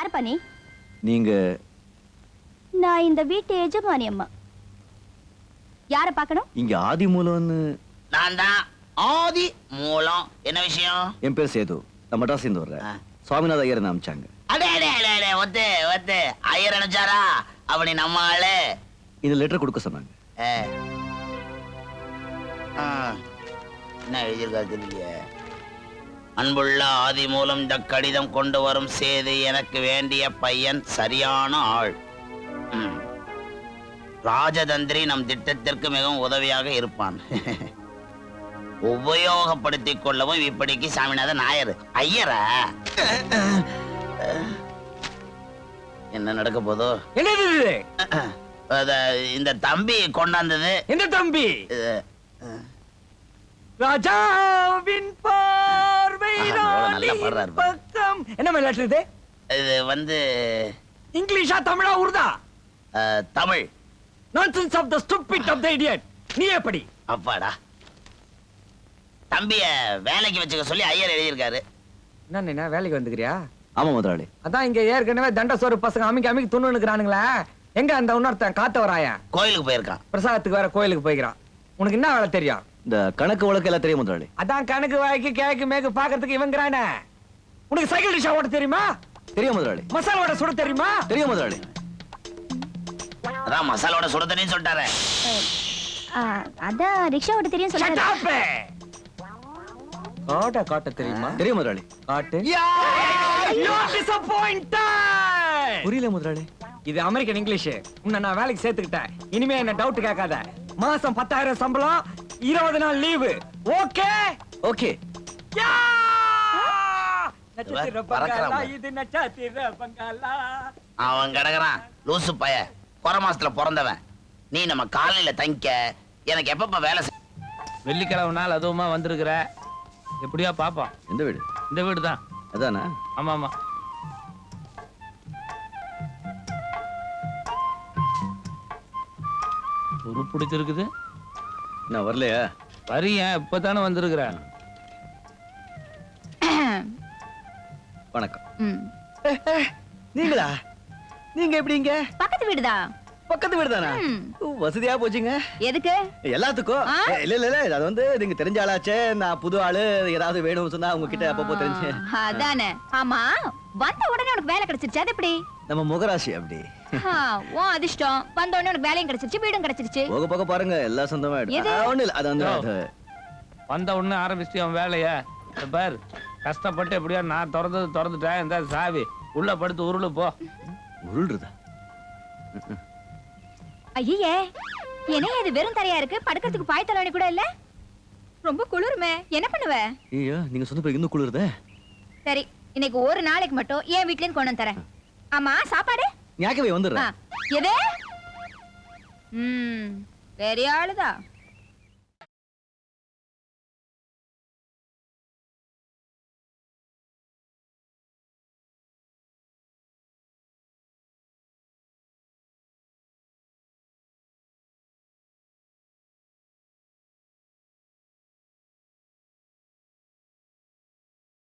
யாருப்பா நீ? நீங்க? நான் இந்த வீட்டு எஜமானி அம்மா. யார பார்க்கணும்? இங்க ஆதி மூலம்னு. நான் தான் ஆதி மூலம். என்ன விஷயம்? என் பேர் சேது. நான் மெட்ராஸ்ல இருந்து வர்றேன். சுவாமிநாத ஐயர் அனுப்பிச்சாங்க. அடே அடே அடே அடே ஒத்து ஒத்து ஐயர் அனுப்பிச்சாரா? அவனி நம்ம ஆளு. இந்த லெட்டர் கொடுக்க சொன்னாங்க. என்ன எழுதியிருக்கா தெரியல. அன்புள்ள ஆதி மூலம் இந்த கடிதம் கொண்டு வரும் சேது எனக்கு வேண்டிய பையன் சரியான ஆள். ராஜதந்திரி நம் திட்டத்திற்கு மிகவும் உதவியாக இருப்பான். உபயோகப்படுத்திக் கொள்ளவும் இப்படிக்கு சாமிநாதன் நாயர். ஐயரா என்ன நடக்க போதோ? என்னது இந்த தம்பி கொண்டாந்தது? எந்த தம்பி? ராஜாவின் பார்வை நல்லா பாடுறாரு. பக்கம் என்ன லெட்டர் இது? இது வந்து இங்கிலீஷா தமிழா உருதா? Tamil. Nonsense of the stupid of the idiot. நீ எப்படி? அப்பாடா. தம்பிய வேலைக்கு வச்சுக்க சொல்லி ஐயர் எழுதியிருக்காரு. என்ன வேலைக்கு வந்துக்கிறியா? ஆமா முதலாளி. அதான் இங்க ஏற்கனவே தண்ட சோறு பசங்க அமைக்க துண்ணுக்கிறானுங்களே. எங்க அந்த இன்னொருத்தன் காத்தவராயா? கோயிலுக்கு போயிருக்கான். பிரசாதத்துக்கு வேற கோயிலுக்கு போய்க்கிறான். உனக்கு என்ன வேலை தெரியும்? இந்த கணக்கு வழக்கு எல்லாம் தெரியும் முதலாளி. அதான் கணக்கு வாய்க்கு கேக்கு மேக்கு பாக்கிறதுக்கு இவங்கிறானே. உனக்கு சைக்கிள் ரிக்ஷா ஓட்ட தெரியுமா? தெரியும் முதலாளி. மசாலா வடை சுட தெரியுமா? தெரியும் முதலாளி. அதான் மசாலோட சுட தெரியும் சொல்லிட்டாரு. அதான் ரிக்ஷா ஓட்ட தெரியும் சொல்றாரு. காட்ட தெரியுமா? தெரியும் முதலாளி. காட்டு. புரியல முதலாளி. இது அமெரிக்கன் இங்கிலீஷ். உன்னை நான் வேலைக்கு சேர்த்துக்கிட்டேன். இனிமே என்ன டவுட் கேட்காத. மாசம் 10,000 சம்பளம், 20 நாள் லீவு. Okay okay. அவன் கிடக்குறான் லூசு பைய. குறை மாசத்துல பிறந்தவன். நீ நம்ம காலையில தங்கிக்க. எனக்கு எப்பப்ப வேலை வெள்ளிக்கிழமை நாள் அதுவுமா வந்திருக்கிற. எப்படியா பாப்போம். எந்த வீடு? இந்த வீடு தான். அதானா? ஆமா ஆமா. ஒரு பிடிச்சிருக்குது. நான் வரலையா? வரியா? இப்பதானே வந்திருக்கிற. வணக்கம். நீங்களா? நீங்க எப்படிங்க? பக்கத்து வீடுதான். பக்கத்து வீடு தானா? வசதியா போச்சுங்க. எதுக்கு? எல்லாத்துக்கும். இல்ல இல்ல இல்ல, அது வந்து நீங்க தெரிஞ்ச ஆளாச்சே. நான் புது ஆளு. ஏதாவது வேணும்னு சொன்னா உங்ககிட்ட அப்பப்போ தெரிஞ்சு. அதானே. ஆமா, வந்த உடனே உனக்கு வேலை கிடைச்சிருச்சு. அது எப்படி? நம்ம முகராசி அப்படி. ஓ அதிர்ஷ்டம். வந்த உடனே உனக்கு வேலையும் கிடைச்சிருச்சு, வீடும் கிடைச்சிருச்சு. போக போக பாருங்க எல்லாம் சொந்தமாயிடும். ஒண்ணு இல்ல, அது வந்து வந்த உடனே ஆரம்பிச்சு அவன் வேலைய பாரு. கஷ்டப்பட்டு எப்படியா நான் திறந்துட்டேன். இந்த சாவி உள்ள படுத்து உருளு போ. உருள்றதா? ஐயே, என்ன இது வெறும் தரையா இருக்கு? படுக்கிறதுக்கு பாய் தலைவணி கூட இல்ல. ரொம்ப குளிருமே. என்ன பண்ணுவ? ஐயோ, நீங்க சொந்த போய் இன்னும் குளிருதே. சரி, இன்னைக்கு ஒரு நாளைக்கு மட்டும் என் வீட்ல இருந்து கொண்டு வந்து தரேன். ஆமா, சாப்பாடு ஞாக்கவே வந்துடுறேன். எது? பெரிய ஆளுதான்.